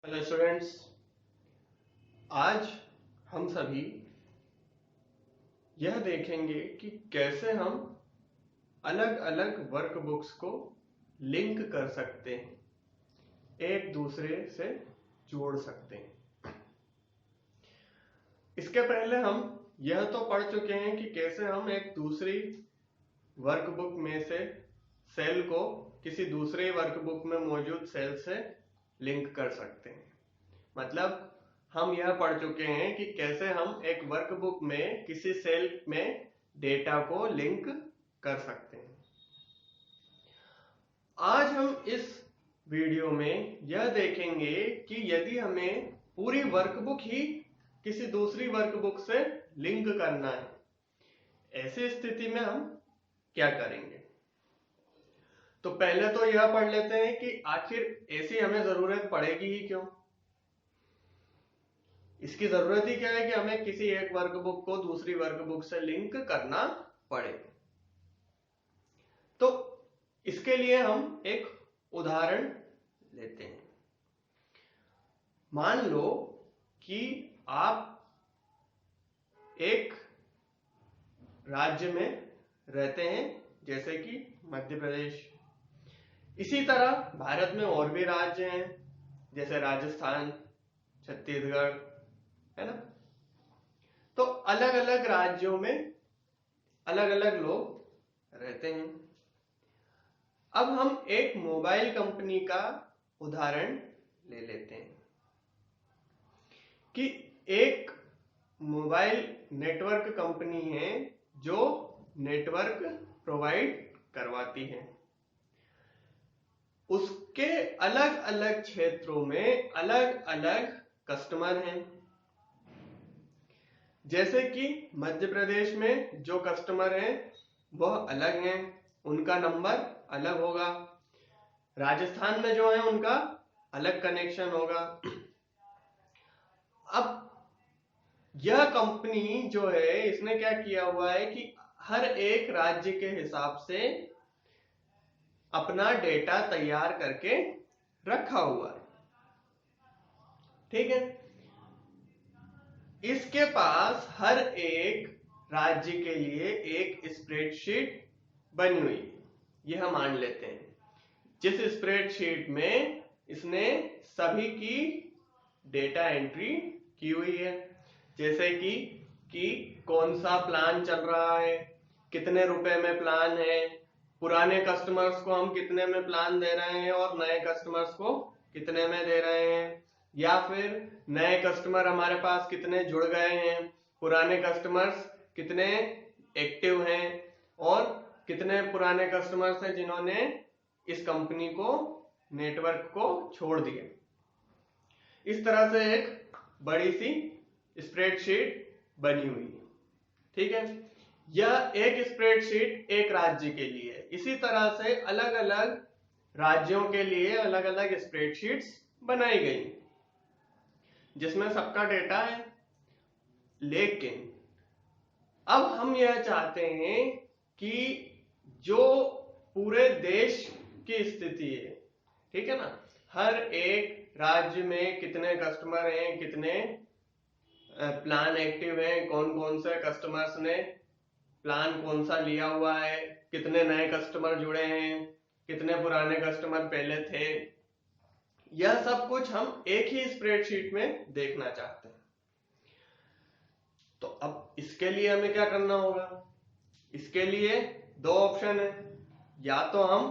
Hello students, आज हम सभी यह देखेंगे कि कैसे हम अलग अलग वर्कबुक्स को लिंक कर सकते हैं, एक दूसरे से जोड़ सकते हैं। इसके पहले हम यह तो पढ़ चुके हैं कि कैसे हम एक दूसरी वर्कबुक में से सेल को किसी दूसरे वर्कबुक में मौजूद सेल से लिंक कर सकते हैं। मतलब हम यह पढ़ चुके हैं कि कैसे हम एक वर्कबुक में किसी सेल में डेटा को लिंक कर सकते हैं। आज हम इस वीडियो में यह देखेंगे कि यदि हमें पूरी वर्कबुक ही किसी दूसरी वर्कबुक से लिंक करना है, ऐसी स्थिति में हम क्या करेंगे। तो पहले तो यह पढ़ लेते हैं कि आखिर ऐसी हमें जरूरत पड़ेगी ही क्यों। इसकी जरूरत ही क्या है कि हमें किसी एक वर्कबुक को दूसरी वर्कबुक से लिंक करना पड़े। तो इसके लिए हम एक उदाहरण लेते हैं। मान लो कि आप एक राज्य में रहते हैं, जैसे कि मध्य प्रदेश। इसी तरह भारत में और भी राज्य हैं, जैसे राजस्थान, छत्तीसगढ़, है ना। तो अलग अलग राज्यों में अलग अलग लोग रहते हैं। अब हम एक मोबाइल कंपनी का उदाहरण ले लेते हैं कि एक मोबाइल नेटवर्क कंपनी है जो नेटवर्क प्रोवाइड करवाती है। उसके अलग अलग क्षेत्रों में अलग अलग कस्टमर हैं। जैसे कि मध्य प्रदेश में जो कस्टमर हैं वह अलग हैं, उनका नंबर अलग होगा। राजस्थान में जो है उनका अलग कनेक्शन होगा। अब यह कंपनी जो है इसने क्या किया हुआ है कि हर एक राज्य के हिसाब से अपना डेटा तैयार करके रखा हुआ है। ठीक है। इसके पास हर एक राज्य के लिए एक स्प्रेडशीट बनी हुई है, यह मान लेते हैं। जिस स्प्रेडशीट में इसने सभी की डेटा एंट्री की हुई है, जैसे कि कौन सा प्लान चल रहा है, कितने रुपए में प्लान है, पुराने कस्टमर्स को हम कितने में प्लान दे रहे हैं और नए कस्टमर्स को कितने में दे रहे हैं, या फिर नए कस्टमर हमारे पास कितने जुड़ गए हैं, पुराने कस्टमर्स कितने एक्टिव हैं और कितने पुराने कस्टमर्स हैं जिन्होंने इस कंपनी को, नेटवर्क को छोड़ दिया। इस तरह से एक बड़ी सी स्प्रेडशीट बनी हुई है। ठीक है। यह एक स्प्रेडशीट एक राज्य के लिए है। इसी तरह से अलग अलग राज्यों के लिए अलग अलग स्प्रेडशीट्स बनाई गई जिसमें सबका डेटा है। लेकिन अब हम यह चाहते हैं कि जो पूरे देश की स्थिति है, ठीक है ना, हर एक राज्य में कितने कस्टमर हैं, कितने प्लान एक्टिव हैं, कौन कौन से कस्टमर्स ने प्लान कौन सा लिया हुआ है, कितने नए कस्टमर जुड़े हैं, कितने पुराने कस्टमर पहले थे, यह सब कुछ हम एक ही स्प्रेडशीट में देखना चाहते हैं। तो अब इसके लिए हमें क्या करना होगा। इसके लिए दो ऑप्शन है। या तो हम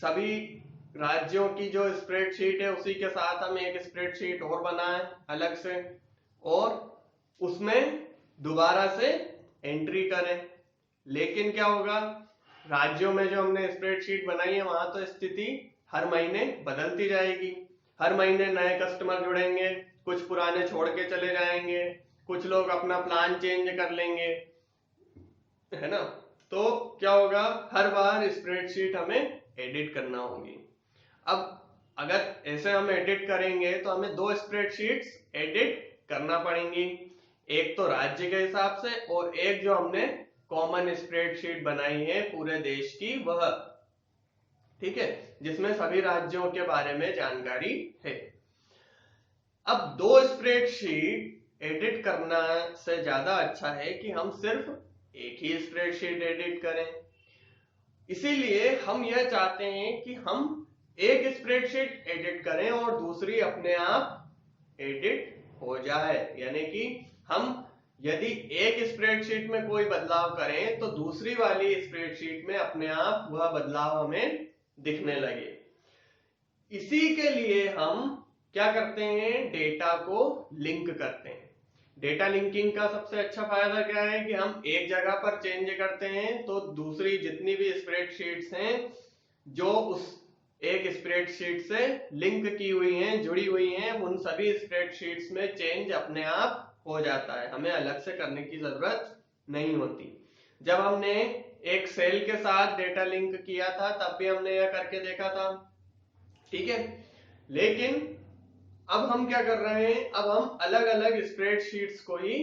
सभी राज्यों की जो स्प्रेडशीट है उसी के साथ हम एक स्प्रेडशीट और बनाएं अलग से, और उसमें दोबारा से एंट्री करें। लेकिन क्या होगा, राज्यों में जो हमने स्प्रेडशीट बनाई है वहां तो स्थिति हर महीने बदलती जाएगी। हर महीने नए कस्टमर जुड़ेंगे, कुछ पुराने छोड़ के चले जाएंगे, कुछ लोग अपना प्लान चेंज कर लेंगे, है ना। तो क्या होगा, हर बार स्प्रेडशीट हमें एडिट करना होगी। अब अगर ऐसे हम एडिट करेंगे तो हमें दो स्प्रेडशीट्स एडिट करना पड़ेंगी, एक तो राज्य के हिसाब से और एक जो हमने कॉमन स्प्रेडशीट बनाई है पूरे देश की, वह। ठीक है, जिसमें सभी राज्यों के बारे में जानकारी है। अब दो स्प्रेडशीट एडिट करना से ज्यादा अच्छा है कि हम सिर्फ एक ही स्प्रेडशीट एडिट करें। इसीलिए हम यह चाहते हैं कि हम एक स्प्रेडशीट एडिट करें और दूसरी अपने आप एडिट हो जाए, यानी कि हम यदि एक स्प्रेडशीट में कोई बदलाव करें तो दूसरी वाली स्प्रेडशीट में अपने आप वह बदलाव हमें दिखने लगे। इसी के लिए हम क्या करते हैं, डेटा को लिंक करते हैं। डेटा लिंकिंग का सबसे अच्छा फायदा क्या है कि हम एक जगह पर चेंज करते हैं तो दूसरी जितनी भी स्प्रेडशीट्स हैं जो उस एक स्प्रेडशीट से लिंक की हुई हैं, जुड़ी हुई हैं, उन सभी स्प्रेडशीट्स में चेंज अपने आप हो जाता है, हमें अलग से करने की जरूरत नहीं होती। जब हमने एक सेल के साथ डेटा लिंक किया था तब भी हमने यह करके देखा था, ठीक है। लेकिन अब हम क्या कर रहे हैं, अब हम अलग अलग स्प्रेडशीट्स को ही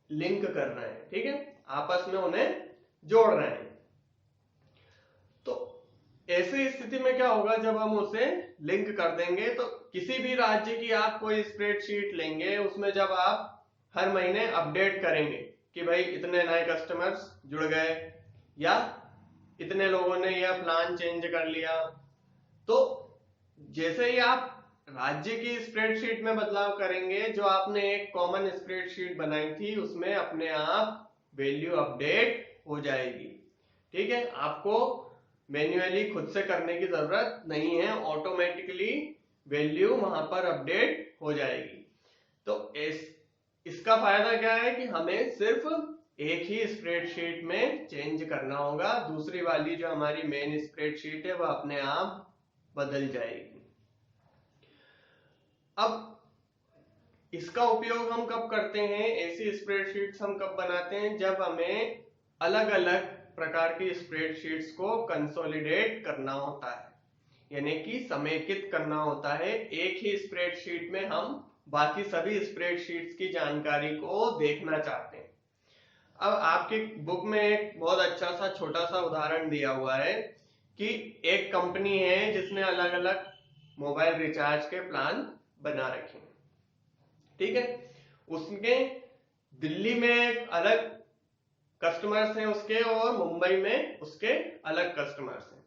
लिंक कर रहे हैं, ठीक है, आपस में उन्हें जोड़ रहे हैं। तो ऐसी स्थिति में क्या होगा, जब हम उसे लिंक कर देंगे तो किसी भी राज्य की आप कोई स्प्रेडशीट लेंगे, उसमें जब आप हर महीने अपडेट करेंगे कि भाई इतने नए कस्टमर्स जुड़ गए या इतने लोगों ने यह प्लान चेंज कर लिया, तो जैसे ही आप राज्य की स्प्रेडशीट में बदलाव करेंगे, जो आपने एक कॉमन स्प्रेडशीट बनाई थी उसमें अपने आप वैल्यू अपडेट हो जाएगी, ठीक है। आपको मैन्युअली खुद से करने की जरूरत नहीं है, ऑटोमेटिकली वैल्यू वहां पर अपडेट हो जाएगी। तो इसका फायदा क्या है कि हमें सिर्फ एक ही स्प्रेडशीट में चेंज करना होगा, दूसरी वाली जो हमारी मेन स्प्रेडशीट है वह अपने आप बदल जाएगी। अब इसका उपयोग हम कब करते हैं, ऐसी स्प्रेडशीट्स हम कब बनाते हैं, जब हमें अलग अलग प्रकार की स्प्रेडशीट्स को कंसोलिडेट करना होता है, यानी कि समेकित करना होता है। एक ही स्प्रेडशीट में हम बाकी सभी स्प्रेडशीट्स की जानकारी को देखना चाहते हैं। अब आपकी बुक में एक बहुत अच्छा सा छोटा सा उदाहरण दिया हुआ है कि एक कंपनी है जिसने अलग अलग मोबाइल रिचार्ज के प्लान बना रखे हैं, ठीक है। उसके दिल्ली में अलग कस्टमर्स हैं उसके और मुंबई में उसके अलग कस्टमर्स हैं।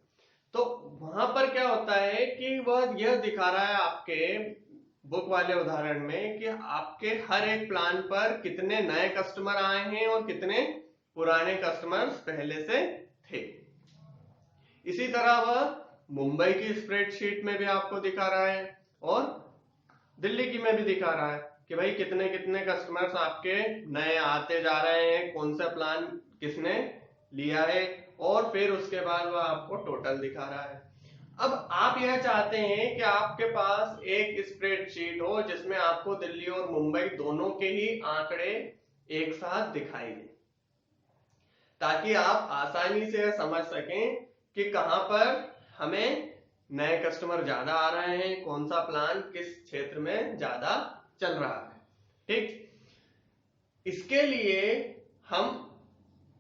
तो वहां पर क्या होता है कि वह यह दिखा रहा है आपके बुक वाले उदाहरण में कि आपके हर एक प्लान पर कितने नए कस्टमर आए हैं और कितने पुराने कस्टमर्स पहले से थे। इसी तरह वह मुंबई की स्प्रेडशीट में भी आपको दिखा रहा है और दिल्ली की में भी दिखा रहा है कि भाई कितने कितने कस्टमर्स आपके नए आते जा रहे हैं, कौन सा प्लान किसने लिया है, और फिर उसके बाद वह आपको टोटल दिखा रहा है। अब आप यह चाहते हैं कि आपके पास एक स्प्रेडशीट हो जिसमें आपको दिल्ली और मुंबई दोनों के ही आंकड़े एक साथ दिखाई दे, ताकि आप आसानी से समझ सकें कि कहां पर हमें नए कस्टमर ज्यादा आ रहे हैं, कौन सा प्लान किस क्षेत्र में ज्यादा चल रहा है, ठीक। इसके लिए हम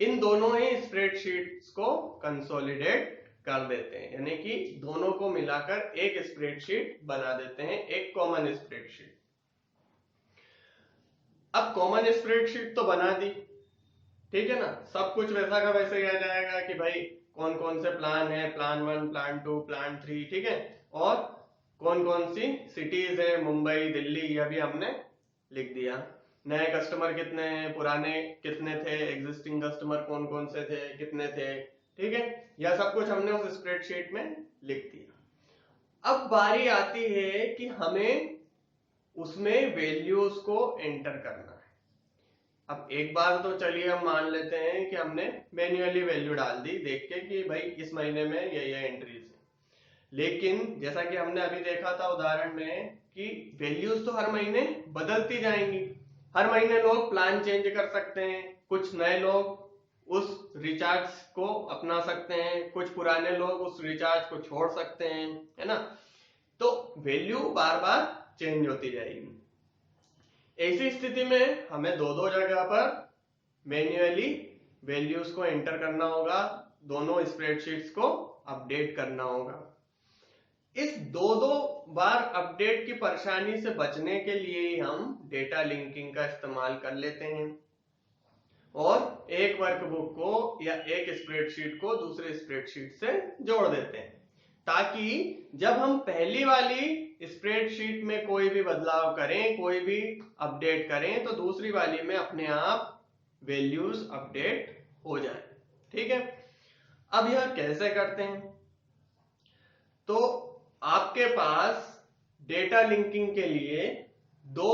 इन दोनों ही स्प्रेडशीट्स को कंसोलिडेट कर देते हैं, यानी कि दोनों को मिलाकर एक स्प्रेडशीट बना देते हैं, एक कॉमन स्प्रेडशीट। अब कॉमन स्प्रेडशीट तो बना दी, ठीक है ना, सब कुछ वैसा का वैसे ही आ जाएगा कि भाई कौन कौन से प्लान है, प्लान 1, प्लान 2, प्लान 3, ठीक है, और कौन कौन सी सिटीज है, मुंबई, दिल्ली, यह भी हमने लिख दिया। नए कस्टमर कितने हैं, पुराने कितने थे, एग्जिस्टिंग कस्टमर कौन कौन से थे, कितने थे, ठीक है, यह सब कुछ हमने उस स्प्रेडशीट में लिख दिया। अब बारी आती है कि हमें उसमें वैल्यूज को एंटर करना है। अब एक बार तो चलिए हम मान लेते हैं कि हमने मैन्युअली वैल्यू डाल दी देख के कि भाई इस महीने में ये एंट्रीज है, लेकिन जैसा कि हमने अभी देखा था उदाहरण में कि वैल्यूज तो हर महीने बदलती जाएंगी, हर महीने लोग प्लान चेंज कर सकते हैं, कुछ नए लोग उस रिचार्ज को अपना सकते हैं, कुछ पुराने लोग उस रिचार्ज को छोड़ सकते हैं, है ना। तो वैल्यू बार बार चेंज होती जाएगी। ऐसी स्थिति में हमें दो दो जगह पर मैन्युअली वैल्यूज को एंटर करना होगा, दोनों स्प्रेडशीट्स को अपडेट करना होगा। इस दो बार अपडेट की परेशानी से बचने के लिए हम डेटा लिंकिंग का इस्तेमाल कर लेते हैं और एक वर्कबुक को या एक स्प्रेडशीट को दूसरे स्प्रेडशीट से जोड़ देते हैं, ताकि जब हम पहली वाली स्प्रेडशीट में कोई भी बदलाव करें, कोई भी अपडेट करें, तो दूसरी वाली में अपने आप वैल्यूज अपडेट हो जाए। ठीक है, अब यह कैसे करते हैं? तो आपके पास डेटा लिंकिंग के लिए दो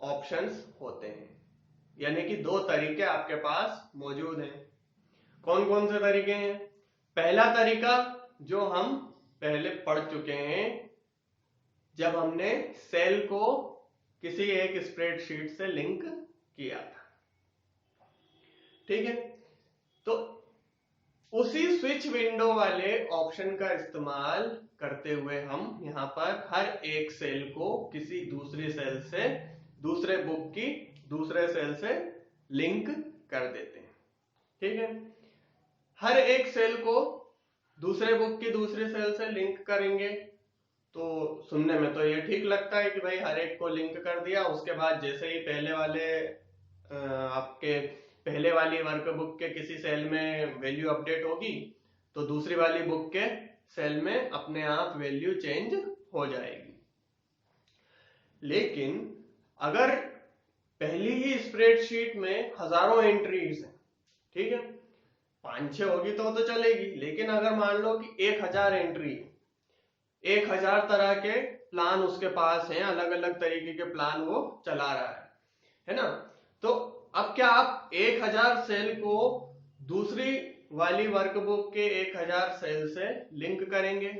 ऑप्शंस होते हैं, यानी कि दो तरीके आपके पास मौजूद हैं। कौन कौन से तरीके हैं? पहला तरीका जो हम पहले पढ़ चुके हैं, जब हमने सेल को किसी एक स्प्रेडशीट से लिंक किया था। ठीक है, तो उसी स्विच विंडो वाले ऑप्शन का इस्तेमाल करते हुए हम यहाँ पर हर एक सेल को किसी दूसरी सेल से, दूसरे बुक की दूसरे सेल से लिंक कर देते हैं। ठीक है, हर एक सेल को दूसरे बुक की दूसरी सेल से लिंक करेंगे तो सुनने में तो ये ठीक लगता है कि भाई हर एक को लिंक कर दिया, उसके बाद जैसे ही पहले वाले आपके पहले वाली वर्कबुक के किसी सेल में वैल्यू अपडेट होगी तो दूसरी वाली बुक के सेल में अपने आप वैल्यू चेंज हो जाएगी। लेकिन अगर पहली ही स्प्रेडशीट में हजारों एंट्रीज हैं, ठीक है, 5-6 होगी तो चलेगी, लेकिन अगर मान लो कि 1000 एंट्री, 1000 तरह के प्लान उसके पास हैं, अलग अलग तरीके के प्लान वो चला रहा है ना, तो अब क्या आप 1000 सेल को दूसरी वाली वर्कबुक के 1000 सेल से लिंक करेंगे?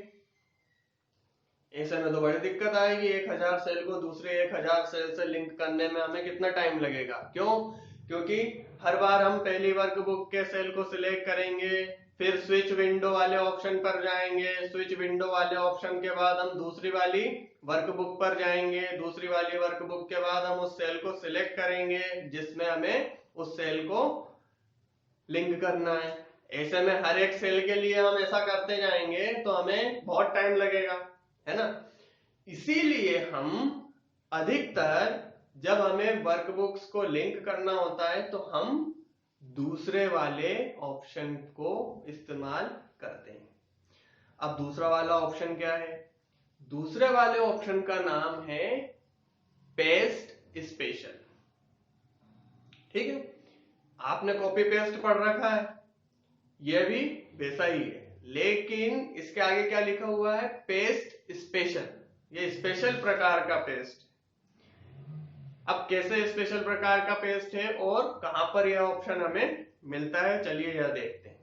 ऐसे में तो बड़ी दिक्कत आएगी। 1000 सेल को दूसरे 1000 सेल से लिंक करने में हमें कितना टाइम लगेगा? क्यों? क्योंकि हर बार हम पहली वर्कबुक के सेल को सिलेक्ट करेंगे, फिर स्विच विंडो वाले ऑप्शन पर जाएंगे, स्विच विंडो वाले ऑप्शन के बाद हम दूसरी वाली वर्कबुक पर जाएंगे, दूसरी वाली वर्कबुक के बाद हम उस सेल को सिलेक्ट करेंगे जिसमें हमें उस सेल को लिंक करना है। ऐसे में हर एक सेल के लिए हम ऐसा करते जाएंगे तो हमें बहुत टाइम लगेगा, है ना। इसीलिए हम अधिकतर जब हमें वर्कबुक्स को लिंक करना होता है तो हम दूसरे वाले ऑप्शन को इस्तेमाल करते हैं। अब दूसरा वाला ऑप्शन क्या है? दूसरे वाले ऑप्शन का नाम है पेस्ट स्पेशल। ठीक है, आपने कॉपी पेस्ट पढ़ रखा है, यह भी वैसा ही है, लेकिन इसके आगे क्या लिखा हुआ है? Paste special. ये स्पेशल प्रकार का पेस्ट। अब कैसे स्पेशल प्रकार का पेस्ट है और कहां पर यह ऑप्शन हमें मिलता है, चलिए यह देखते हैं।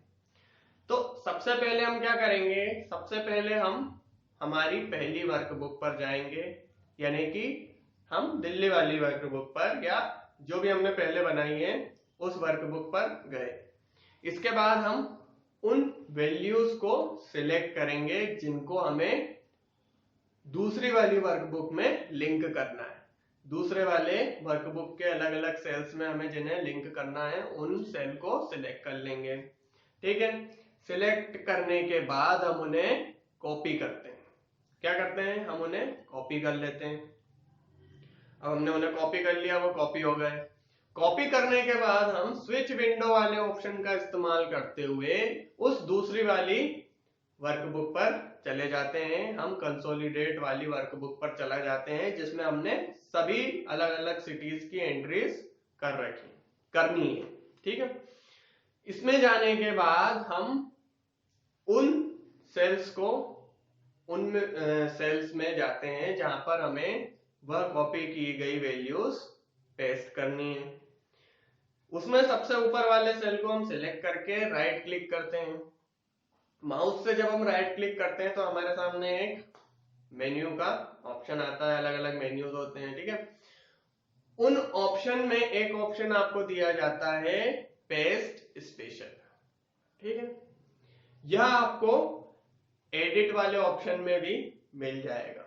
तो सबसे पहले हम क्या करेंगे? सबसे पहले हम हमारी पहली वर्कबुक पर जाएंगे, यानी कि हम दिल्ली वाली वर्कबुक पर या जो भी हमने पहले बनाई है उस वर्कबुक पर गए। इसके बाद हम उन वैल्यूज को सिलेक्ट करेंगे जिनको हमें दूसरी वाली वर्कबुक में लिंक करना है। दूसरे वाले वर्कबुक के अलग अलग सेल्स में हमें जिन्हें लिंक करना है उन सेल को सिलेक्ट कर लेंगे। ठीक है, सिलेक्ट करने के बाद हम उन्हें कॉपी करते हैं। क्या करते हैं? हम उन्हें कॉपी कर लेते हैं। अब हमने उन्हें कॉपी कर लिया, वो कॉपी हो गए। कॉपी करने के बाद हम स्विच विंडो वाले ऑप्शन का इस्तेमाल करते हुए उस दूसरी वाली वर्कबुक पर चले जाते हैं। हम कंसोलिडेट वाली वर्कबुक पर चला जाते हैं जिसमें हमने सभी अलग अलग सिटीज की एंट्रीज करनी है। ठीक है, इसमें जाने के बाद हम उन सेल्स को उन सेल्स में जाते हैं जहां पर हमें वह कॉपी की गई वैल्यूज पेस्ट करनी है। उसमें सबसे ऊपर वाले सेल को हम सिलेक्ट करके राइट क्लिक करते हैं। माउस से जब हम राइट क्लिक करते हैं तो हमारे सामने एक मेन्यू का ऑप्शन आता है, अलग अलग मेन्यूज होते हैं। ठीक है, उन ऑप्शन में एक ऑप्शन आपको दिया जाता है पेस्ट स्पेशल। ठीक है, यह आपको एडिट वाले ऑप्शन में भी मिल जाएगा,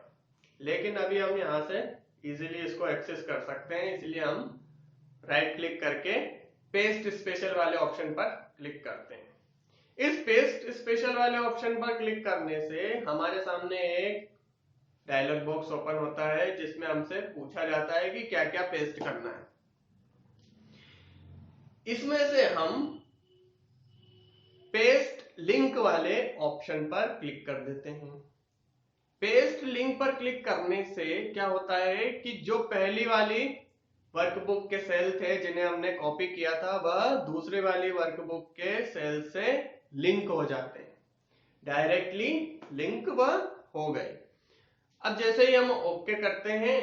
लेकिन अभी हम यहां से इजीली इसको एक्सेस कर सकते हैं, इसलिए हम राइट क्लिक करके पेस्ट स्पेशल वाले ऑप्शन पर क्लिक करते हैं। इस पेस्ट स्पेशल वाले ऑप्शन पर क्लिक करने से हमारे सामने एक डायलॉग बॉक्स ओपन होता है जिसमें हमसे पूछा जाता है कि क्या क्या पेस्ट करना है। इसमें से हम पेस्ट लिंक वाले ऑप्शन पर क्लिक कर देते हैं। पेस्ट लिंक पर क्लिक करने से क्या होता है कि जो पहली वाली वर्कबुक के सेल थे जिन्हें हमने कॉपी किया था वह दूसरी वाली वर्कबुक के सेल से लिंक हो जाते हैं, डायरेक्टली लिंक वह हो गए। अब जैसे ही हम ओके करते हैं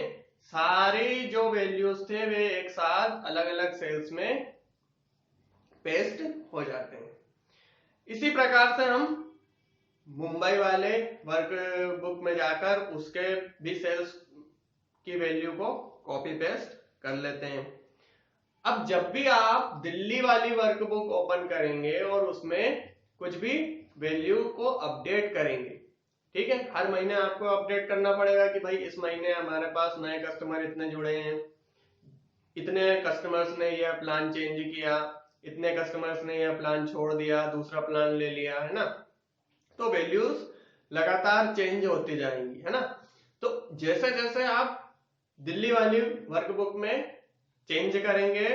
सारी जो वैल्यूज थे वे एक साथ अलग अलग सेल्स में पेस्ट हो जाते हैं। इसी प्रकार से हम मुंबई वाले वर्कबुक में जाकर उसके भी सेल्स की वैल्यू को कॉपी पेस्ट कर लेते हैं। अब जब भी आप दिल्ली वाली वर्कबुक ओपन करेंगे और उसमें कुछ भी वैल्यू को अपडेट करेंगे, ठीक है, हर महीने आपको अपडेट करना पड़ेगा कि भाई इस महीने हमारे पास नए कस्टमर इतने जुड़े हैं, इतने कस्टमर्स ने यह प्लान चेंज किया, इतने कस्टमर्स ने यह प्लान छोड़ दिया, दूसरा प्लान ले लिया, है ना। तो वैल्यूज लगातार चेंज होती जाएंगी, है ना। तो जैसे जैसे आप दिल्ली वाली वर्कबुक में चेंज करेंगे,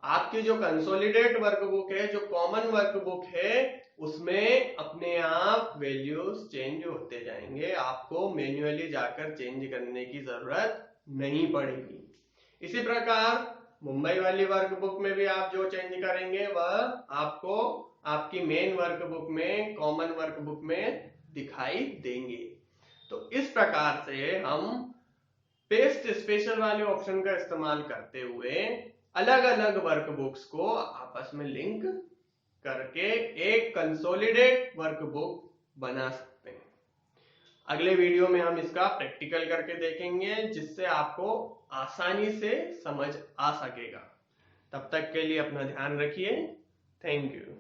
आपकी जो कंसोलिडेट वर्कबुक है, जो कॉमन वर्कबुक है, उसमें अपने आप वैल्यूज चेंज होते जाएंगे, आपको मैन्युअली जाकर चेंज करने की जरूरत नहीं पड़ेगी। इसी प्रकार मुंबई वाली वर्कबुक में भी आप जो चेंज करेंगे वह आपको आपकी मेन वर्कबुक में, कॉमन वर्कबुक में दिखाई देंगे। तो इस प्रकार से हम पेस्ट स्पेशल वाले ऑप्शन का इस्तेमाल करते हुए अलग अलग वर्कबुक्स को आपस में लिंक करके एक कंसोलिडेट वर्कबुक बना सकते हैं। अगले वीडियो में हम इसका प्रैक्टिकल करके देखेंगे जिससे आपको आसानी से समझ आ सकेगा। तब तक के लिए अपना ध्यान रखिए। Thank you.